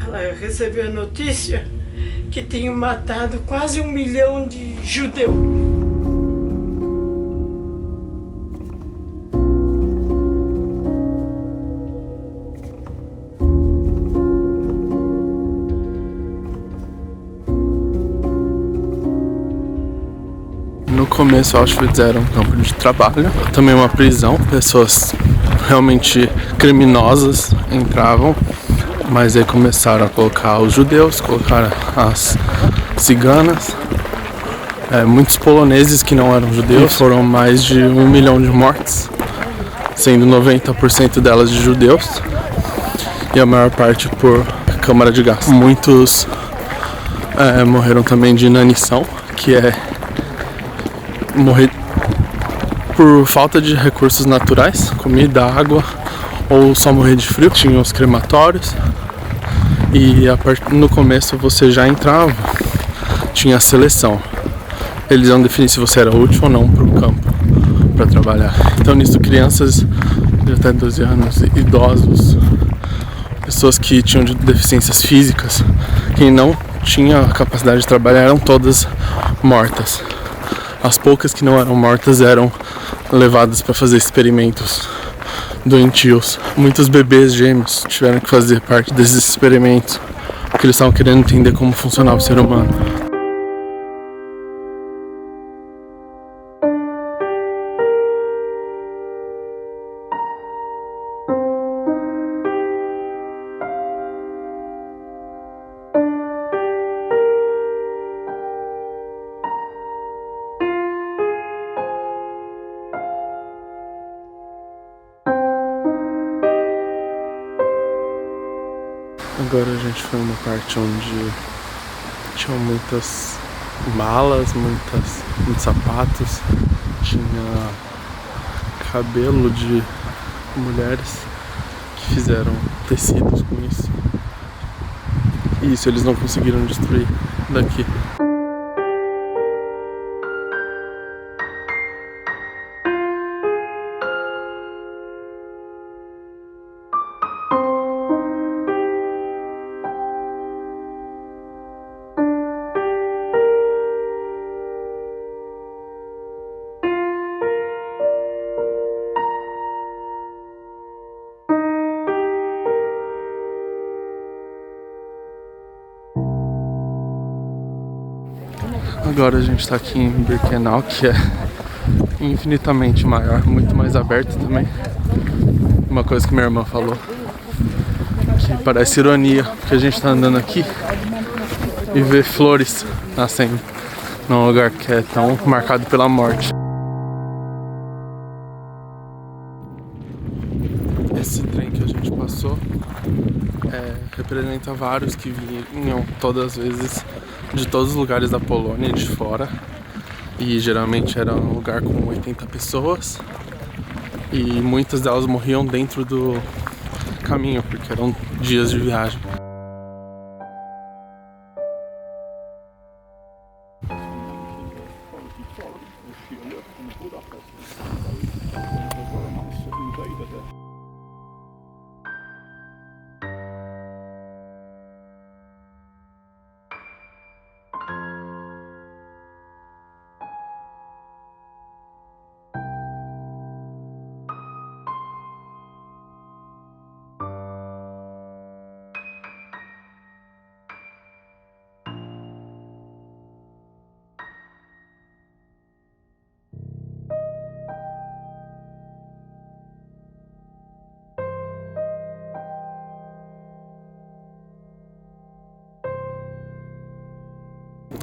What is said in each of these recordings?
Ela recebeu a notícia que tinham matado quase 1 milhão de judeus. No começo, Auschwitz era um campo de trabalho, também uma prisão. Pessoas realmente criminosas entravam, mas aí começaram a colocar os judeus, colocaram as ciganas, muitos poloneses que não eram judeus. Foram mais de 1 milhão de mortes, sendo 90% delas de judeus e a maior parte por câmara de gás. Muitos morreram também de inanição, que é morrer por falta de recursos naturais, comida, água, ou só morrer de frio. Tinha os crematórios e no começo você já entrava, tinha a seleção. Eles iam definir se você era útil ou não para o campo, para trabalhar. Então nisso, crianças de até 12 anos, idosos, pessoas que tinham deficiências físicas, quem não tinha capacidade de trabalhar, eram todas mortas. As poucas que não eram mortas eram levadas para fazer experimentos doentios. Muitos bebês gêmeos tiveram que fazer parte desses experimentos, porque eles estavam querendo entender como funcionava o ser humano. Agora a gente foi numa parte onde tinha muitas malas, muitos sapatos, tinha cabelo de mulheres que fizeram tecidos com isso. E isso eles não conseguiram destruir daqui. Agora a gente está aqui em Birkenau, que é infinitamente maior, muito mais aberto também. Uma coisa que minha irmã falou, que parece ironia, porque a gente está andando aqui e vê flores nascendo num lugar que é tão marcado pela morte. Esse trem que a gente passou representa vários que vinham todas as vezes de todos os lugares da Polônia e de fora, e geralmente era um lugar com 80 pessoas e muitas delas morriam dentro do caminho porque eram dias de viagem.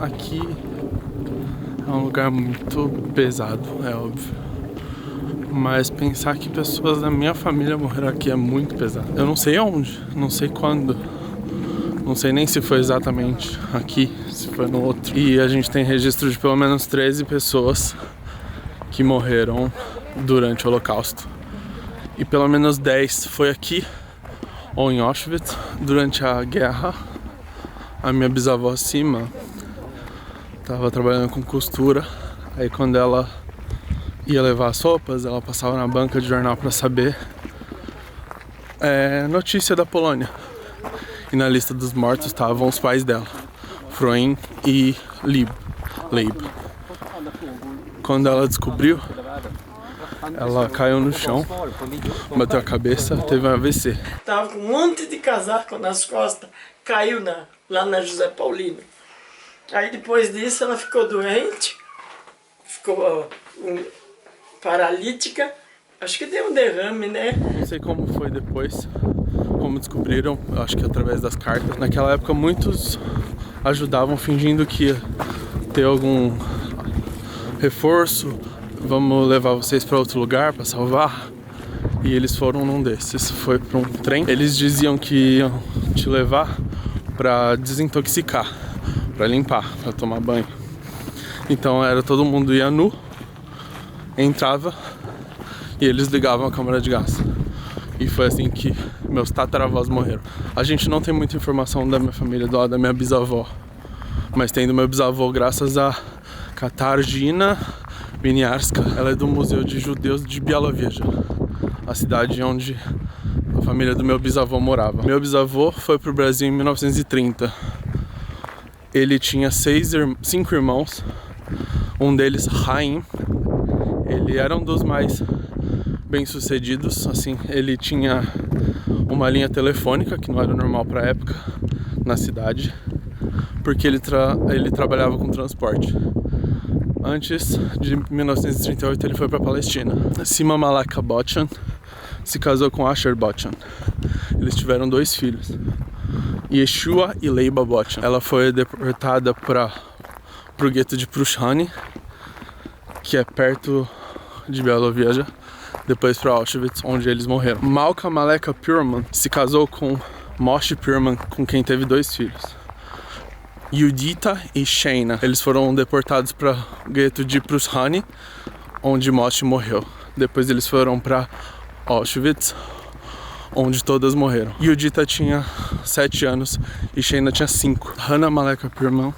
Aqui é um lugar muito pesado, é óbvio. Mas pensar que pessoas da minha família morreram aqui é muito pesado. Eu não sei onde, não sei quando. Não sei nem se foi exatamente aqui, se foi no outro. E a gente tem registro de pelo menos 13 pessoas que morreram durante o Holocausto. E pelo menos 10 foi aqui, ou em Auschwitz, durante a guerra. A minha bisavó acima estava trabalhando com costura, aí quando ela ia levar as roupas, ela passava na banca de jornal para saber notícia da Polônia. E na lista dos mortos estavam os pais dela, Froin e Leib. Quando ela descobriu, ela caiu no chão, bateu a cabeça, teve um AVC. Tava com um monte de casaco nas costas, caiu lá na José Paulino. Aí depois disso ela ficou doente, ficou paralítica, acho que deu um derrame, né? Não sei como foi depois, como descobriram, acho que através das cartas. Naquela época muitos ajudavam fingindo que ia ter algum reforço, vamos levar vocês para outro lugar para salvar. E eles foram num desses, foi para um trem. Eles diziam que iam te levar para desintoxicar, para limpar, para tomar banho. Então era todo mundo ia nu, entrava e eles ligavam a câmara de gás. E foi assim que meus tataravós morreram. A gente não tem muita informação da minha família, do lado da minha bisavó, mas tem do meu bisavô graças a Katarzyna Winiarska. Ela é do Museu de Judeus de Białowieża, a cidade onde a família do meu bisavô morava. Meu bisavô foi pro Brasil em 1930. Ele tinha 5 irmãos, um deles, Chaim. Ele era um dos mais bem-sucedidos, assim, ele tinha uma linha telefônica, que não era normal para a época, na cidade, porque ele trabalhava com transporte. Antes de 1938 ele foi para a Palestina. Sima Malaka Botchan se casou com Asher Botchan. Eles tiveram 2 filhos, Yeshua e Leiba Botchan. Ela foi deportada para o gueto de Prushani, que é perto de Białowieża, depois para Auschwitz, onde eles morreram. Malka Maleka Purman se casou com Moshe Purman, com quem teve 2 filhos, Yudita e Sheina. Eles foram deportados para o gueto de Prushani, onde Moshe morreu. Depois eles foram para Auschwitz, onde todas morreram. Yudita tinha 7 anos e Sheina tinha 5. Hannah Maleka Purman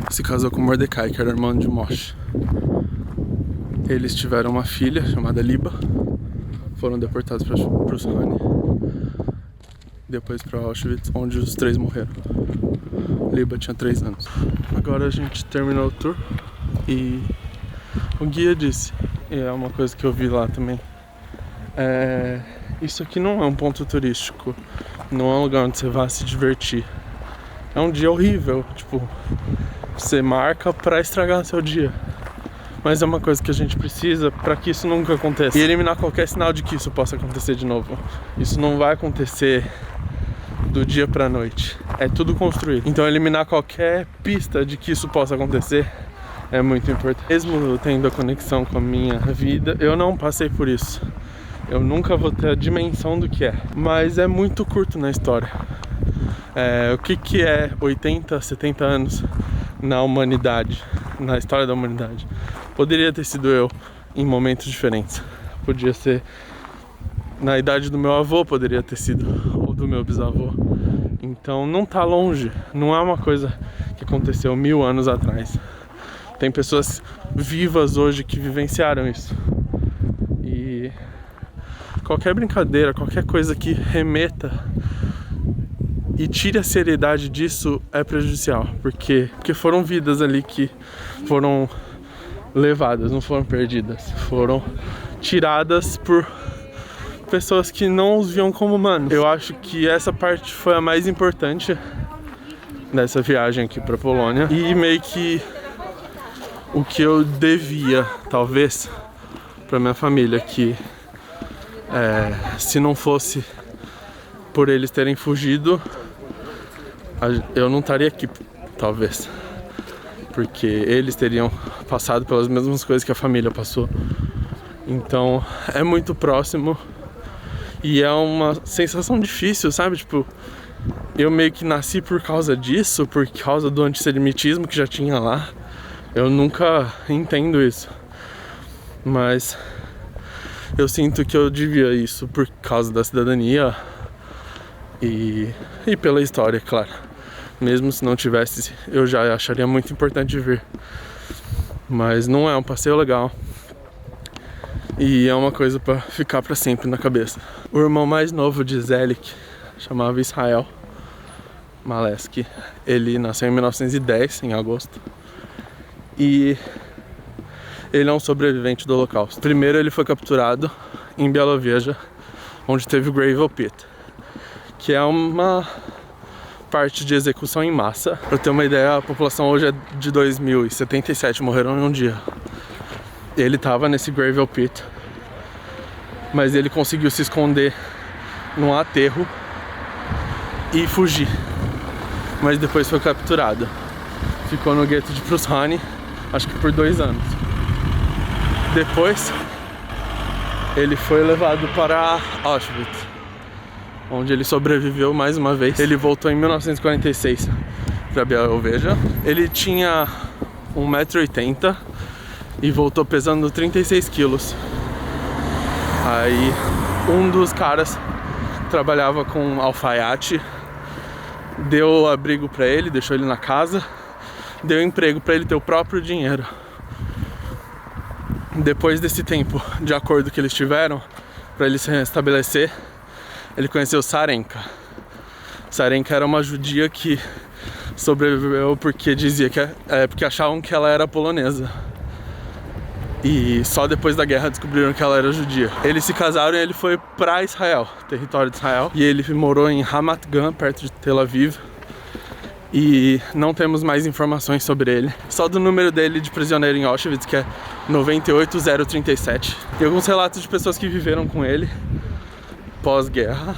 se casou com Mordecai, que era irmão de Moshe. Eles tiveram uma filha chamada Liba, foram deportados para Prushani, depois para Auschwitz, onde os 3 morreram. Liba tinha 3 anos. Agora a gente terminou o tour e o guia disse, e é uma coisa que eu vi lá também, isso aqui não é um ponto turístico, não é um lugar onde você vai se divertir. É um dia horrível, tipo, você marca pra estragar seu dia. Mas é uma coisa que a gente precisa para que isso nunca aconteça. E eliminar qualquer sinal de que isso possa acontecer de novo. Isso não vai acontecer do dia pra noite. É tudo construído. Então eliminar qualquer pista de que isso possa acontecer é muito importante. Mesmo tendo a conexão com a minha vida, eu não passei por isso. Eu nunca vou ter a dimensão do que é. Mas é muito curto na história. O que é 80, 70 anos na humanidade, na história da humanidade? Poderia ter sido eu em momentos diferentes. Podia ser na idade do meu avô, poderia ter sido, ou do meu bisavô. Então não tá longe, não é uma coisa que aconteceu 1000 anos atrás. Tem pessoas vivas hoje que vivenciaram isso. E qualquer brincadeira, qualquer coisa que remeta e tire a seriedade disso é prejudicial. Porque foram vidas ali que foram levadas, não foram perdidas, foram tiradas por pessoas que não os viam como humanos. Eu acho que essa parte foi a mais importante dessa viagem aqui pra Polônia, e meio que o que eu devia, talvez, pra minha família, que se não fosse por eles terem fugido, eu não estaria aqui, talvez, porque eles teriam passado pelas mesmas coisas que a família passou. Então é muito próximo e é uma sensação difícil, sabe? Tipo, eu meio que nasci por causa disso, por causa do antissemitismo que já tinha lá. Eu nunca entendo isso, mas eu sinto que eu devia isso por causa da cidadania e pela história, claro. Mesmo se não tivesse, eu já acharia muito importante vir. Mas não é um passeio legal. E é uma coisa pra ficar pra sempre na cabeça. O irmão mais novo de Zelik chamava Israel. Maleski. Ele nasceu em 1910, em agosto. E ele é um sobrevivente do Holocausto. Primeiro ele foi capturado em Białowieża, onde teve o Gravel Pit, que é uma parte de execução em massa. Pra ter uma ideia, a população hoje é de 2.077, morreram em um dia. Ele tava nesse Gravel Pit, mas ele conseguiu se esconder num aterro e fugir. Mas depois foi capturado. Ficou no gueto de Pruszany, acho que por 2 anos. Depois, ele foi levado para Auschwitz, onde ele sobreviveu mais uma vez. Ele voltou em 1946 para Białowieża. Ele tinha 1,80 m e voltou pesando 36 quilos. Aí, um dos caras trabalhava com alfaiate, deu abrigo para ele, deixou ele na casa, deu emprego para ele ter o próprio dinheiro. Depois desse tempo de acordo que eles tiveram para ele se restabelecer, ele conheceu Sarenka. Sarenka era uma judia que sobreviveu porque dizia que porque achavam que ela era polonesa. E só depois da guerra descobriram que ela era judia. Eles se casaram e ele foi para Israel, território de Israel. E ele morou em Ramat Gan, perto de Tel Aviv. E não temos mais informações sobre ele. Só do número dele de prisioneiro em Auschwitz, que é 98037. E alguns relatos de pessoas que viveram com ele pós-guerra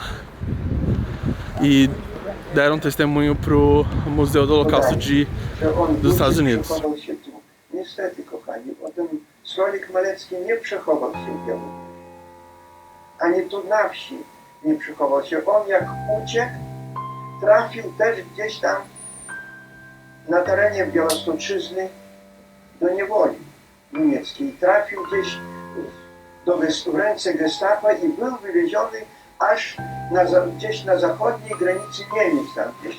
e deram testemunho pro Museu do Holocausto dos Estados Unidos. Niestety, kochani, potem Sławik Malecki nie przechował się w Białowieży. Ani tu na wsi nie przechował się. On jak uciekł, trafił też gdzieś tam na terenie Białostoczyzny do niewoli niemieckiej. Trafił gdzieś w ręce gestapa i był wywieziony aż gdzieś na zachodniej granicy Niemiec tam gdzieś.